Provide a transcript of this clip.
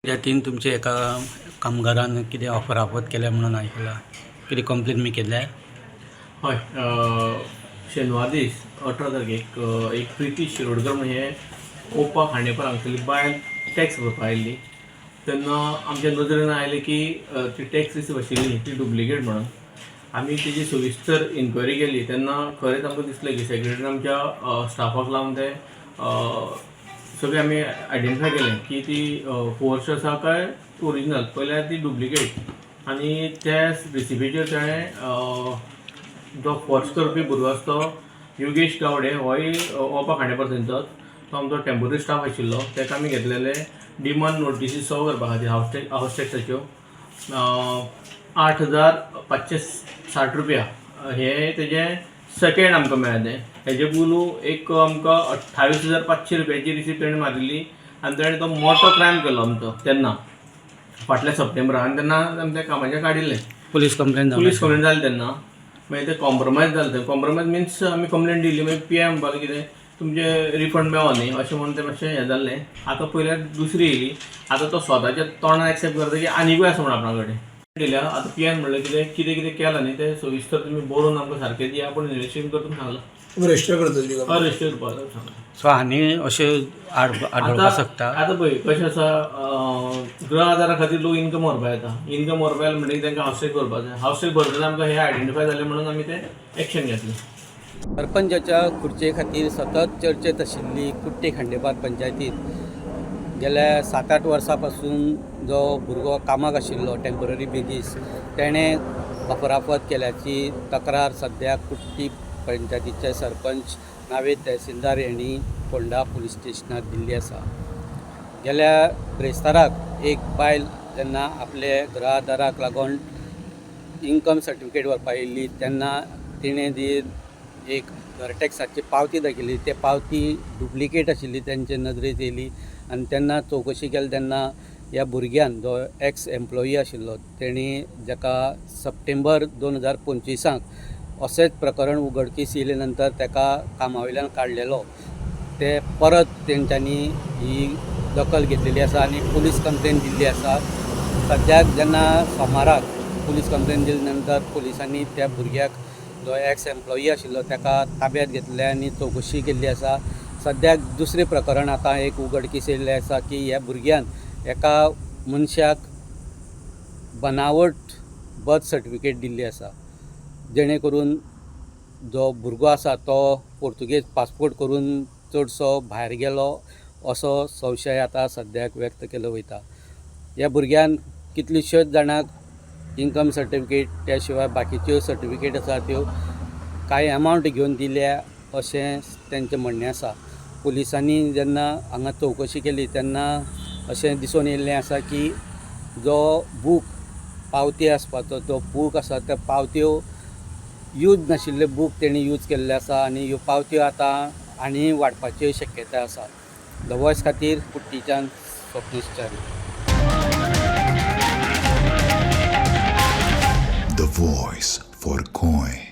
त्यातीन तुमचे एका कामगारान कितें ऑफराफत केल्या म्हणून आयकलां. कितें कंप्लेन मी केल्या? हय, शेनवार दीस 18 तारखेक एक प्रिती शिरोडकर म्हणजे ओपा खांडेपार हांगसरली बायल टॅक्स भरपा आयिल्ली. तेन्ना आमच्या नजरेन आयलें की ती टॅक्स रिसीव आशिल्ली ती डुप्लिकेट म्हणून. आमी तेजी सविस्तर इन्क्वायरी केली तेन्ना खरेंच आमकां दिसलें की सेक्रेटरीन आमच्या स्टाफाक लावन ते सगळें आमी आयडेंटिफाय केलें की ती फोर्स आसा काय ओरिजिनल. पयल्यार ती डुप्लिकेट आनी त्या रेसिपीचेर ताणें जो फोर्स करपी भुरगो आसा तो योगेश गावडे होय ओपा खांडेपार थंयचोच. तो आमचो टेम्पररी स्टाफ आशिल्लो. ताका आमी घेतलेले डिमांड नोटीसी सर्व करपा खातीर हावस टॅक्साच्यो 8,560 रुपया हे तेजें सेकेंड आमकां मेळ्ळें. हेजे बुलू एक आमकां 28,500 रुपयाची रिसीप्ट ताणें मारिल्ली आनी ताणें तो मोठो क्रायम केलो आमचो तेन्ना फाटल्या सप्टेंबरान. आनी तेन्ना आमी त्या कामाचें काडिल्लें. पुलीस कंप्लेन जाली तेन्ना. मागीर ते कॉम्प्रोमायज जालें. तें कॉम्प्रोमायज मिन्स आमी कंप्लेन दिली. मागीर PM म्हणपाक कितें तुमचे रिफंड मेळो न्ही अशें म्हणून तें मातशें हें जाल्लें. आतां पयल्यार दुसरी येयली. आतां तो स्वताच्या तोंडान एक्सेप्ट करता की आनिकूय आसा म्हणून आपणा कडेन दिल्या. आतां PM म्हणलें कितें कितें केलां न्ही तें सविस्तर तुमी बरोवन आमकां सारकें दिया. पूण इन्वेस्टिगेशन करता सांगलां. रजिस्टर करतली रजिस्टर करपाक सांगलां. सो आनी अशें आडोवपाक शकता. आतां पळय कशें आसा, गृह आदारा खातीर लोक इन्कम व्हरपा येता. इन्कम व्हरपा येयला म्हणटकीर तांकां हावस टॅक्स भरपा जाय. हावस टॅक्स भरतना आमकां हे आयडेंटिफाय जालें म्हणून आमी तें एक्शन घेतलें. सरपंचाच्या खुर्चे खातीर सतत चर्चेत आशिल्ली कुट्टी खांडेपार पंचायतींत गेल्या 7-8 वर्सां पासून जो भुरगो कामाक आशिल्लो टेम्पररी बेजीस तेणें अफराफत केल्याची तक्रार सद्या कुट्टी पंचायतीचे सरपंच नावेद तहसीलदार यांनी फोंडा पुलीस स्टेशनार दिल्ली आसा. गेल्या ब्रेस्ताराक एक बायल जेन्ना आपले घरादाराक लागून इन्कम सर्टिफिकेट व्हरपा येयल्ली तेन्ना तिणें एक घर टॅक्साची पावती दाखयली. ते पावती डुप्लिकेट आशिल्ली तांचे नदरेक येयली आनी तेन्ना चवकशी केली तेन्ना ह्या भुरग्यान जो एक्स एम्प्लॉई आशिल्लो तेणी जाका सप्टेंबर 2025 असेंच प्रकरण उगडकीस येयले नंतर ताका कामा वयल्यान काडलेलो ते परत तेंच्यांनी ही दखल घेतलेली आसा आनी पुलीस कंप्लेन दिल्ली आसा. सद्याक जेन्ना सोमाराक पुलीस कंप्लेन दिले नंतर पुलिसांनी त्या भुरग्याक जो एक्स एम्प्लॉई आशिल्लो ताका ताब्यांत घेतले आनी चवकशी केल्ली आसा. सद्याक दुसरें प्रकरण आतां एक उगडकीस येयल्लें आसा की ह्या भुरग्यान एका मनशाक बनावट बर्थ सर्टिफिकेट दिल्ली आसा जेणे करून जो भुरगो आसा तो पोर्तुगेज पासपोर्ट करून चडसो भायर गेलो असो संशय आतां सद्याक व्यक्त केलो वयता. ह्या भुरग्यान कितलींश्योच जाणांक इन्कम सर्टिफिकेट त्या शिवाय बाकीच्यो सर्टिफिकेट आसा त्यो कांय अमावंट घेवन दिल्या अशें तेंचें म्हणणें आसा. पुलिसांनी जेन्ना हांगा चवकशी केली तेन्ना अशें दिसून येयल्लें आसा की जो बूक पावती आसपाचो जो बूक आसा त्या पावत्यो यूज नाशिल्ले बूक तेणी यूज केल्ले आसा आनी ह्यो पावत्यो आतां आनी वाडपाची शक्यताय आसा. द वॉयस खातीर कुट्टीच्यान स्वप्नीश Chari. The Voice for Coin.